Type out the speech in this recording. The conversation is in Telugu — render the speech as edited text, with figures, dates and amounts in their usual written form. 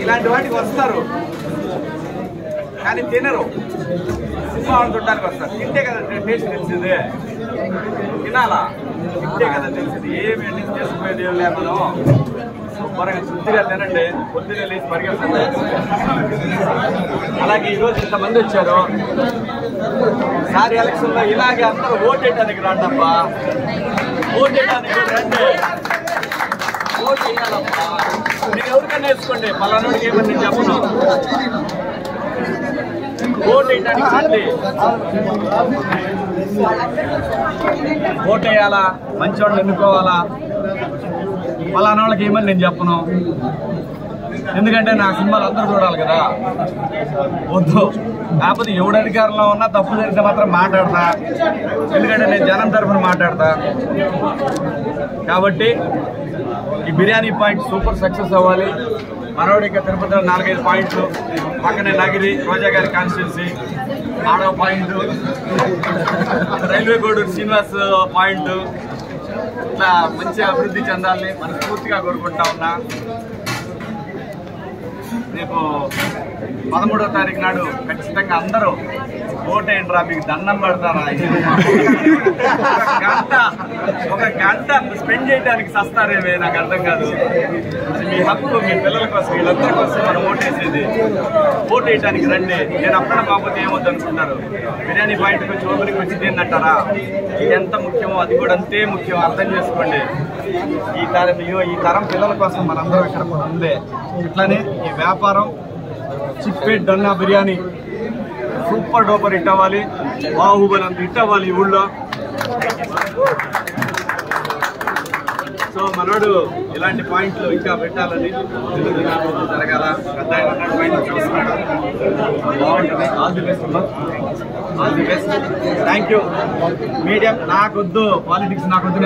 ఇలాంటి వాటికి వస్తారు కానీ తినరు. సినిమా చూడడానికి వస్తారు. తింటే కదా టేస్ట్ తెలిసింది, తినాలా, తింటే కదా తెలిసింది. ఏమి ఎండింగ్ చేసుకునేది ఏం లేదు. మనం శుభ్రంగా శుద్ధిగా తినండి, పొద్దునే లేచి పరిగెత్తండి. అలాగే ఈరోజు ఇంతమంది వచ్చారు. సారి ఎలక్షన్ లో ఇలాగే అందరూ ఓటేయడానికి రాండబ్బా, ఓటేయడానికి రండి, ఓటు వేయాలబ్బా. మీరు ఎవరికైనా వేసుకోండి, పలానోడికి ఏమని నేను చెప్పను. ఓటు వేయడానికి రండి, ఓటు వేయాలా, మంచివాళ్ళు ఎన్నుకోవాలా. పలానా వాళ్ళకి ఏమని నేను చెప్పను, ఎందుకంటే నా సినిమాలు అందరూ చూడాలి కదా. వద్దు, కాకపోతే ఎవడు అధికారంలో ఉన్నా తప్పు జరిగితే మాత్రం మాట్లాడతా, ఎందుకంటే నేను జనం తరఫున మాట్లాడతా. కాబట్టి ఈ బిర్యానీ పాయింట్ సూపర్ సక్సెస్ అవ్వాలి. మనోడి ఇంకా తిరుపతిలో 4-5 పాయింట్లు, పక్కనే నగిరి రోజా గారి కాన్స్టిట్యున్సీ ఆడవ point, railway Gudur Srinivas point, ఇట్లా మంచి అభివృద్ధి చెందాలని మనస్ఫూర్తిగా కోరుకుంటా ఉన్నా. రేపు 13వ తారీఖు నాడు ఖచ్చితంగా అందరూ ఓటేయండిరా, మీకు దండం పెడతారా. ఒక గంట స్పెండ్ చేయడానికి సస్తారేమే, నాకు అర్థం కాదు. మీ హక్కు, మీ పిల్లల కోసం, వీళ్ళందరి కోసం మనం ఓటేసేది. ఓటేయడానికి రండి. నేను అక్కడ కాకపోతే ఏమొద్దు అనుకుంటారు. బిర్యానీ పాయింట్కి వచ్చి ఓపెనింగ్ వచ్చి తిన్నట్టారా, ఇది ఎంత ముఖ్యమో అది కూడా అంతే ముఖ్యం, అర్థం చేసుకోండి. ఈ తరం పిల్లల కోసం మనందరం ఇక్కడ ఉందే. ఇట్లానే ఈ వ్యాపారం Chickpet Donne biryani super duper hit అవ్వాలి, బాహుబలి అంత హిట్ అవ్వాలి ఈ ఊళ్ళో. సో మనోడు ఇలాంటి పాయింట్లు ఇంకా పెట్టాలని, జరగాల. పెద్ద పాయింట్లు చూస్తున్నాడు, బాగుంటుంది. ఆల్ ది బెస్ట్ అమ్మా, all the best. Thank you. Medium నాకొద్దు, పాలిటిక్స్ నాకొద్దు.